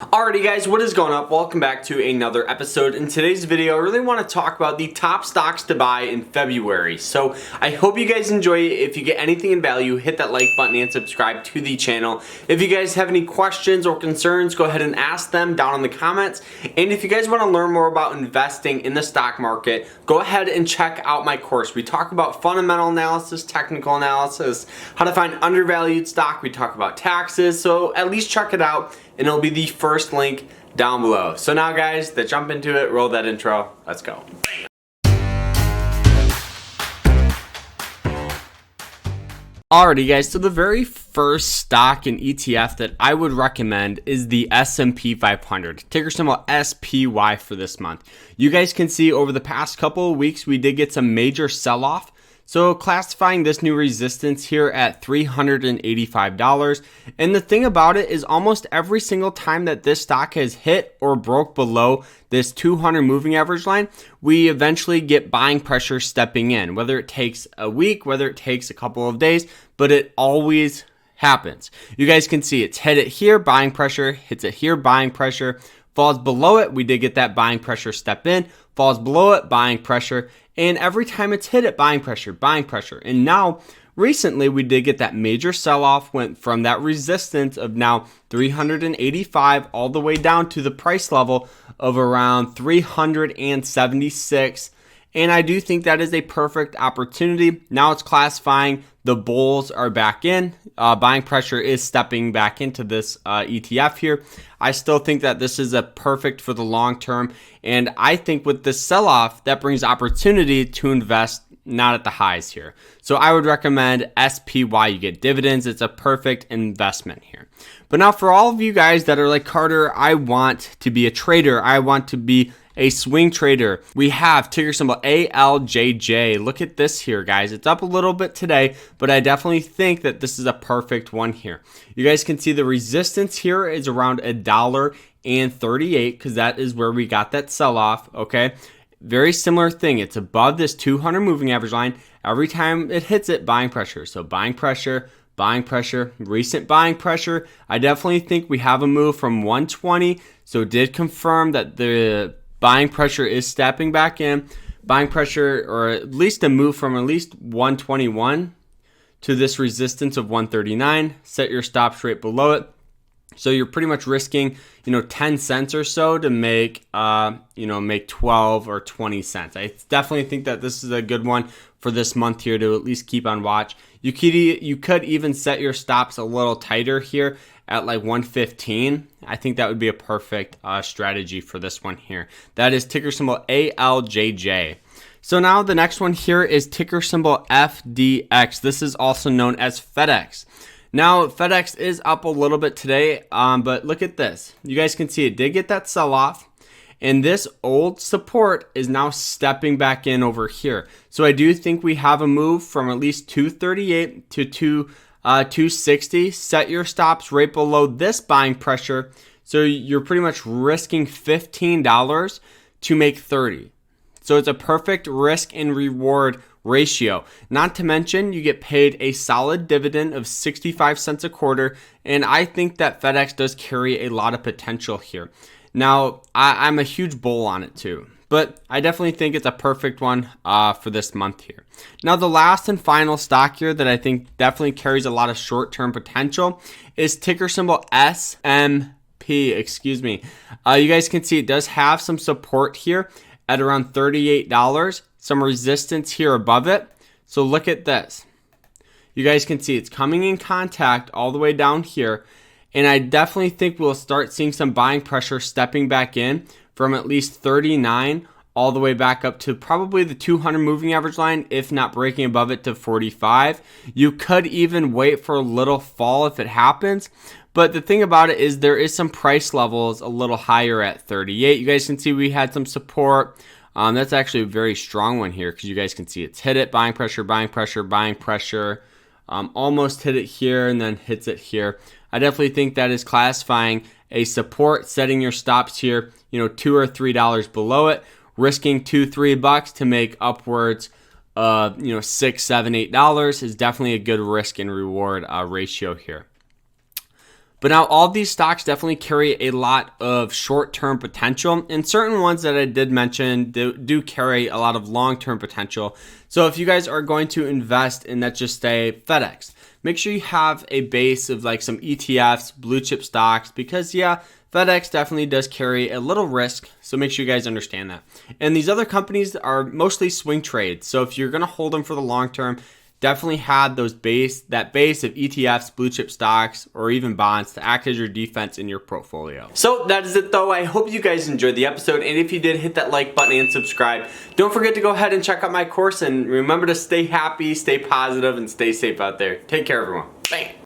Alrighty guys, what is going up? Welcome back to another episode. In today's video, I really want to talk about the top stocks to buy in February. So I hope you guys enjoy it. If you get anything in value, hit that like button and subscribe to the channel. If you guys have any questions or concerns, go ahead and ask them down in the comments. And if you guys want to learn more about investing in the stock market, go ahead and check out my course. We talk about fundamental analysis, technical analysis, how to find undervalued stock. We talk about taxes. So at least check it out, and it'll be the first link down below. So now guys, let's jump into it, roll that intro, let's go. Alrighty guys, so the very first stock and ETF that I would recommend is the S&P 500, ticker symbol SPY for this month. You guys can see over the past couple of weeks, we did get some major sell-off. So classifying this new resistance here at $385. And the thing about it is almost every single time that this stock has hit or broke below this 200 moving average line, we eventually get buying pressure stepping in, whether it takes a week, whether it takes a couple of days, but it always happens. You guys can see it's hit it here, buying pressure, hits it here, buying pressure, falls below it, we did get that buying pressure step in, falls below it, buying pressure, and every time it's hit it, buying pressure, buying pressure. And now, recently, we did get that major sell-off, went from that resistance of now 385 all the way down to the price level of around 376. And I do think that is a perfect opportunity. Now it's classifying the bulls are back in. Buying pressure is stepping back into this ETF here. I still think that this is a perfect for the long term. And I think with this sell-off, that brings opportunity to invest not at the highs here. So I would recommend SPY. You get dividends. It's a perfect investment here. But now for all of you guys that are like, Carter, I want to be a trader. I want to be a swing trader. We have ticker symbol ALJJ. Look at this here, guys. It's up a little bit today, but I definitely think that this is a perfect one here. You guys can see the resistance here is around $1.38 because that is where we got that sell-off, okay? Very similar thing. It's above this 200 moving average line. Every time it hits it, buying pressure. So buying pressure, buying pressure, recent buying pressure. I definitely think we have a move from 120. So it did confirm that the buying pressure is stepping back in. Buying pressure, or at least a move from at least 121 to this resistance of 139. Set your stops right below it. So you're pretty much risking, 10 cents or so to make, make 12 or 20 cents. I definitely think that this is a good one for this month here to at least keep on watch. You could even set your stops a little tighter here at like 115. I think that would be a perfect strategy for this one here. That is ticker symbol ALJJ. So now the next one here is ticker symbol FDX. This is also known as FedEx. Now, FedEx is up a little bit today, but look at this. You guys can see it did get that sell-off, and this old support is now stepping back in over here. So I do think we have a move from at least 238 to 260. Set your stops right below this buying pressure. So you're pretty much risking $15 to make 30. So it's a perfect risk and reward ratio. Not to mention, you get paid a solid dividend of 65 cents a quarter, and I think that FedEx does carry a lot of potential here. Now, I'm a huge bull on it too, but I definitely think it's a perfect one for this month here. Now, the last and final stock here that I think definitely carries a lot of short-term potential is ticker symbol SMP. You guys can see it does have some support here at around $38. Some resistance here above it. So look at this. You guys can see it's coming in contact all the way down here. And I definitely think we'll start seeing some buying pressure stepping back in from at least 39 all the way back up to probably the 200 moving average line, if not breaking above it to 45. You could even wait for a little fall if it happens. But the thing about it is there is some price levels a little higher at 38. You guys can see we had some support. That's actually a very strong one here because you guys can see it's hit it, buying pressure, buying pressure, buying pressure. Almost hit it here and then hits it here. I definitely think that is classifying a support, setting your stops here, $2 or $3 below it, risking $2-3 to make upwards of $6, $7, $8 is definitely a good risk and reward ratio here. But now all these stocks definitely carry a lot of short-term potential, and certain ones that I did mention do carry a lot of long-term potential. So if you guys are going to invest in, let's just say, FedEx, make sure you have a base of like some ETFs, blue chip stocks, because yeah, FedEx definitely does carry a little risk. So make sure you guys understand that. And these other companies are mostly swing trades. So if you're going to hold them for the long term, definitely had that base of ETFs, blue chip stocks, or even bonds to act as your defense in your portfolio. So that is it though. I hope you guys enjoyed the episode, and if you did, hit that like button and subscribe. Don't forget to go ahead and check out my course, and remember to stay happy, stay positive, and stay safe out there. Take care, everyone. Bye.